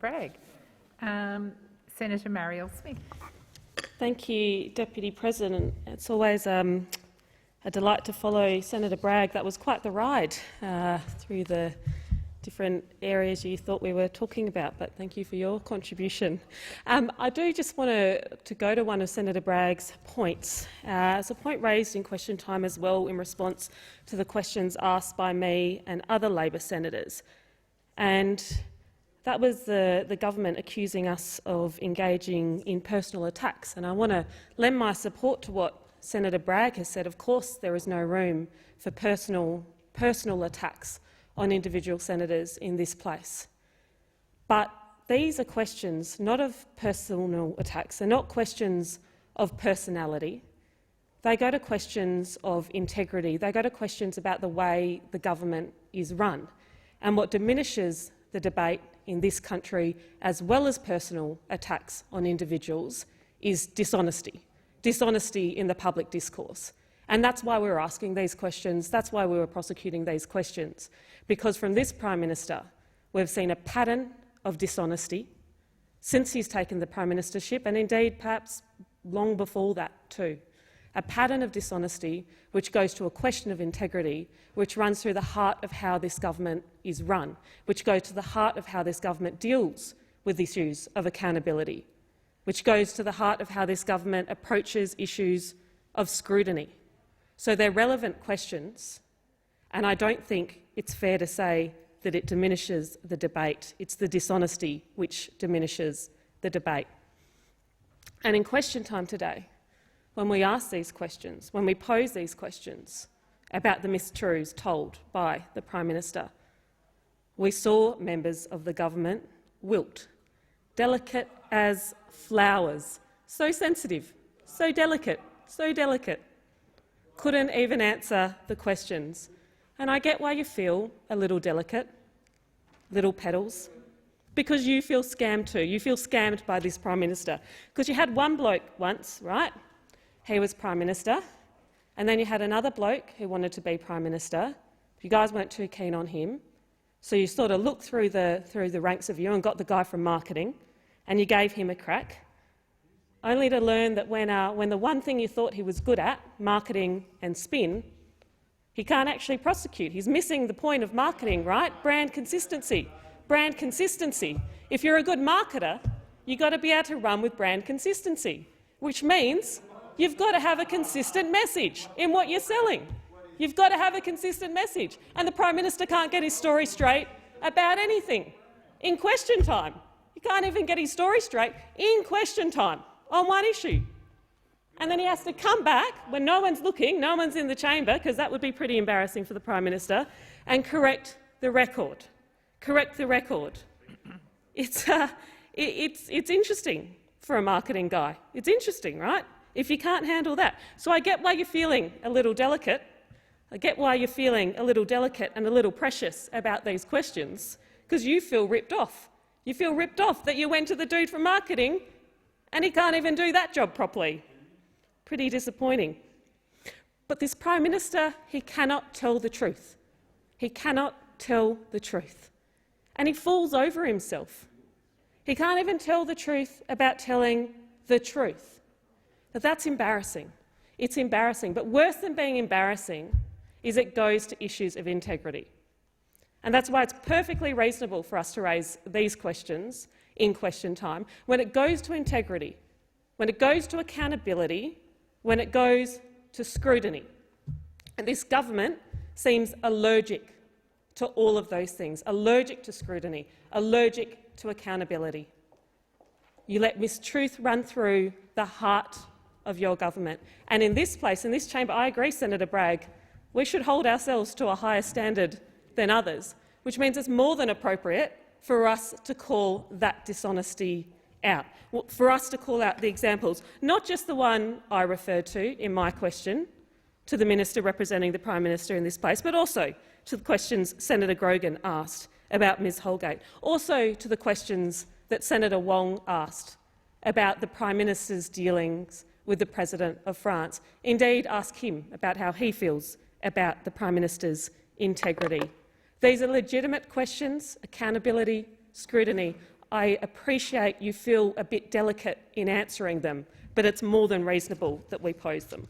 Bragg. Senator Marielle Smith. Thank you, Deputy President. It's always a delight to follow Senator Bragg. That was quite the ride through the different areas you thought we were talking about, but thank you for your contribution. I do just want to go to one of Senator Bragg's points. It's a point raised in question time as well in response to the questions asked by me and other Labor senators. And that was the government accusing us of engaging in personal attacks. And I want to lend my support to what Senator Bragg has said. Of course, there is no room for personal attacks on individual senators in this place. But these are questions not of personal attacks. They're not questions of personality. They go to questions of integrity. They go to questions about the way the government is run. And what diminishes the debate in this country, as well as personal attacks on individuals, is dishonesty. Dishonesty in the public discourse. And that's why we're asking these questions. That's why we were prosecuting these questions. Because from this Prime Minister, we've seen a pattern of dishonesty since he's taken the Prime Ministership, and indeed perhaps long before that too. A pattern of dishonesty which goes to a question of integrity, which runs through the heart of how this government is run, which goes to the heart of how this government deals with issues of accountability, which goes to the heart of how this government approaches issues of scrutiny. So they're relevant questions, and I don't think it's fair to say that it diminishes the debate. It's the dishonesty which diminishes the debate. And in question time today, when we ask these questions, when we pose these questions about the mistruths told by the Prime Minister, we saw members of the government wilt, delicate as flowers, so sensitive, so delicate, couldn't even answer the questions. And I get why you feel a little delicate, little petals, because you feel scammed too. You feel scammed by this Prime Minister. Because you had one bloke once, right? He was Prime Minister, and then you had another bloke who wanted to be Prime Minister. You guys weren't too keen on him, so you sort of looked through the ranks of you and got the guy from marketing, and you gave him a crack, only to learn that when the one thing you thought he was good at, marketing and spin, he can't actually prosecute. He's missing the point of marketing, right? Brand consistency. Brand consistency. If you're a good marketer, you've got to be able to run with brand consistency, which means you've got to have a consistent message in what you're selling. You've got to have a consistent message. And the Prime Minister can't get his story straight about anything. In question time, he can't even get his story straight in question time on one issue. And then he has to come back when no one's looking, no one's in the chamber, because that would be pretty embarrassing for the Prime Minister, and correct the record. Correct the record. It's interesting for a marketing guy. It's interesting, right? If you can't handle that. So I get why you're feeling a little delicate. I get why you're feeling a little delicate and a little precious about these questions, because you feel ripped off. You feel ripped off that you went to the dude from marketing and he can't even do that job properly. Pretty disappointing. But this Prime Minister, he cannot tell the truth. He cannot tell the truth. And he falls over himself. He can't even tell the truth about telling the truth. But that's embarrassing. It's embarrassing. But worse than being embarrassing is it goes to issues of integrity. And that's why it's perfectly reasonable for us to raise these questions in question time. When it goes to integrity, when it goes to accountability, when it goes to scrutiny. And this government seems allergic to all of those things, allergic to scrutiny, allergic to accountability. You let mistruth run through the heart of your government. And in this place, in this chamber, I agree, Senator Bragg, we should hold ourselves to a higher standard than others, which means it's more than appropriate for us to call that dishonesty out, for us to call out the examples, not just the one I referred to in my question to the minister representing the Prime Minister in this place, but also to the questions Senator Grogan asked about Ms Holgate, also to the questions that Senator Wong asked about the Prime Minister's dealings with the President of France. Indeed, ask him about how he feels about the Prime Minister's integrity. These are legitimate questions, accountability, scrutiny. I appreciate you feel a bit delicate in answering them, but it's more than reasonable that we pose them.